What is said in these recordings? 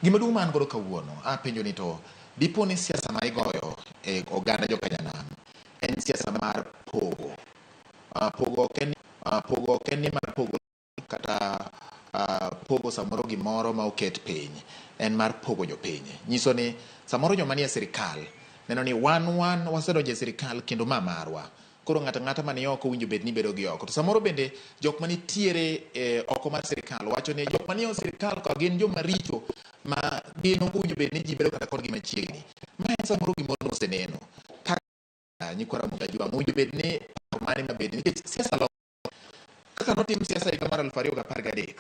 Gima duong' man godo kawuono, penjo ni to dipo ni siasa ma igoyo e oganda jokanyanam en siasa mar pogo. Pogo ok en ni mar pogo kata pogo samoro gimoro ma oket piny, en mar pogo jopiny. Nyiso ni samoro joma nie sirikal neno ni wan wasedonjo e sirikal kendo ma marwa. Koro ng'ata mani oko winjo bed ni bedo gi oko. To samoro bende jok mani tiere oko mar sirikal wacho ni jok mani e sirikal ka gin joma richo ma gin ok winjo bed ni ji bedo kata kodgi machiegni. Ma en samoro gimoro oseneno. Nyikwa Ramogi winjo bed ni mani mabed nikech siasa kaka notim siasa higa mar 2013.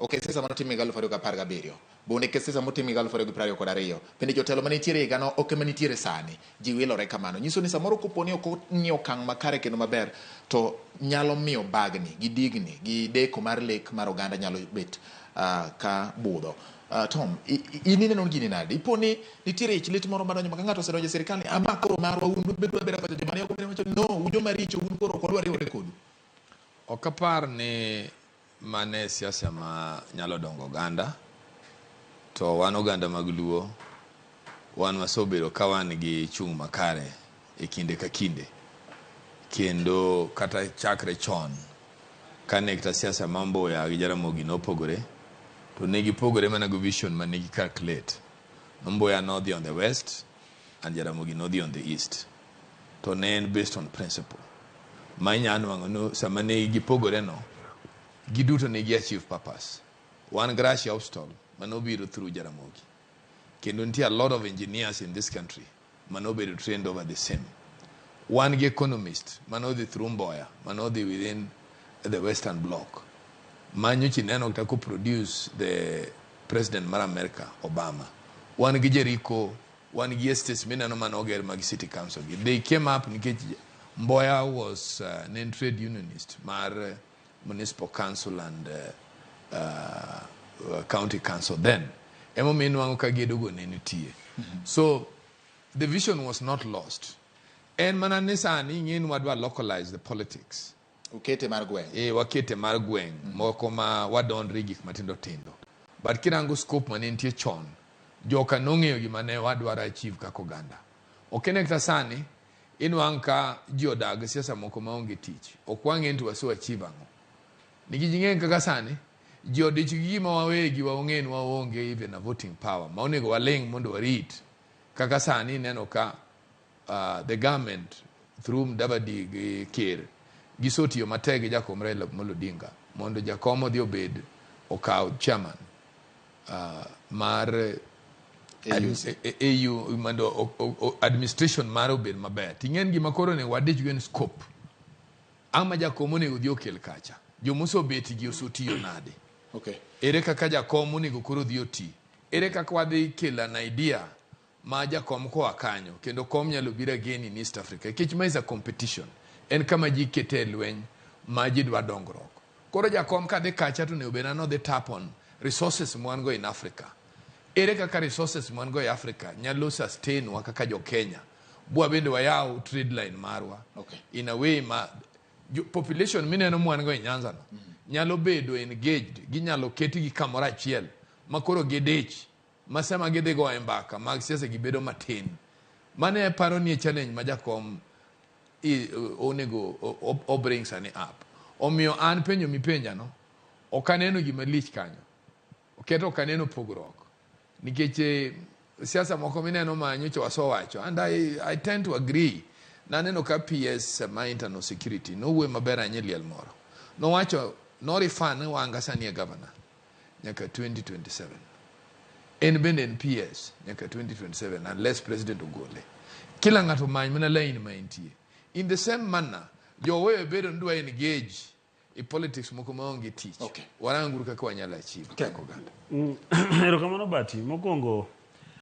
Ok, siasa manotim higa 2017. Bonde ke siasa motim higa 2022. Bende jotelo manitiere higa no ok manitiere sani. Ji wilore kamano. Nyiso ni samoro koponi ok ng'iyo okang' makare kendo maber to nyalo miyo bagni gi digni gi deko mar lek mar oganda nyalo bet ka budho. Tom, ini neno gini nade? Iponi nitiere ich lit moro madonjo maka ng'ato osedonjo e sirikal ni ama koro marwa un bedo bera kata joma ne ok wacho no ujo maricho un koro ok wadwar riwore kodu. Ok apar ni mane siasa ma nyalo dongo oganda, to wan oganda mag Luo wan wasobedo ka wan gi chung' makare e kinde ka kinde, kendo kata chakre chon kane kata siasa ma Mboya gi Jaramogi nopogore, to ne gipogore mana go vision ma ne calculate. Mboya nodhi on the west and Jaramogi nodhi on the east, to ne en based on principle. Ma inyalo nwang'o no sama ne gipogore no giduto ne gi achieve purpose. One Gracia obstacle manobiro through Jaramogi. Kendo nitie a lot of engineers in this country manobedo trained over the same. One economist manodhi through Mboya, manodhi within the Western Bloc. Manyochi neno kitako produce the president mar America, Obama. One gi Jericho, one gi Estes minano manoger mag city council. They came up nikech Mboya was an trade unionist, mar municipal council and county council then. Emo meanwango ka gedogo ne nitie. So the vision was not lost. En mana nisani ng'en wadwa localize the politics. Ukete mar gweng'. Wakete mar gweng'. Moko ma wadonre gik matindo tindo. But kirango scope mane nitie chon, joka nong'eyo gima ne wadwaro achieve kaka oganda. Okene kata sani inwang' ka ji odag siasa moko maonge tich. Ok wang'en to waso achieve ang'o. Nigi jing'en kaka sani ji odich gima wawegi waong'en waonge even a voting power. Ma onego waling' mondo warit. Kaka sani neno ka the government through Mdavadi gi Ker gisotiyo matek gi Jakom Raila Amolo Odinga mondo Jakom odhi obed okaw chairman mar AU mondo administration mar obed maber. Ting'en gima koro ne wadich gwen scope. Ama Jakom onego dhi okel kacha. Jomosobeti gi osotiyo nade. Okay. Ere kaka Jakom onego koro dhi oti. Ere kaka wadhi kelo an idea ma Jakom koa kanyo kendo kom nyalo biro again in East Africa. Kech ma is a competition. En kama ji kete lweny ma ji dwa dongruok. Koro Jakom ka dhi kacha to ne obena no dhi tap on resources mwan go in Africa. Ere kaka resources mwan go in Africa nyalo sustain wa kaka jo Kenya. Bua bende wayaw trade line marwa. Okay. In a way ma population mineno mwan go in Nyanza no. Nyalo bedo engaged. Ginyalo keti gi kamora achiel. Makoro gidich. Masema gidhi go embaka. Mag siasa gibedo matin. Mane paro ni challenge ma Jakom onego o brings ane up. Omiyo an penjo mipenja no. Okaneno gima lich kanyo. Oketo okaneno pogruok. Nikech siasa moko mineno ma nyocha waso wacho. And I tend to agree. Naneno ka PS ma internal security. No we mabera nye liel moro. No wacho no refund wanga sani ya governor. Nyaka 2027. En bende en PS. Nyaka 2027. Unless president ogole. Kila ngato manyi mana line maintie. In the same manner, jowewe bedo ndua engage in politics moko maonge tich. Okay. Waranguru kaka wanyala achieve. Okay. Oganda. Erokamano Bati, mokwongo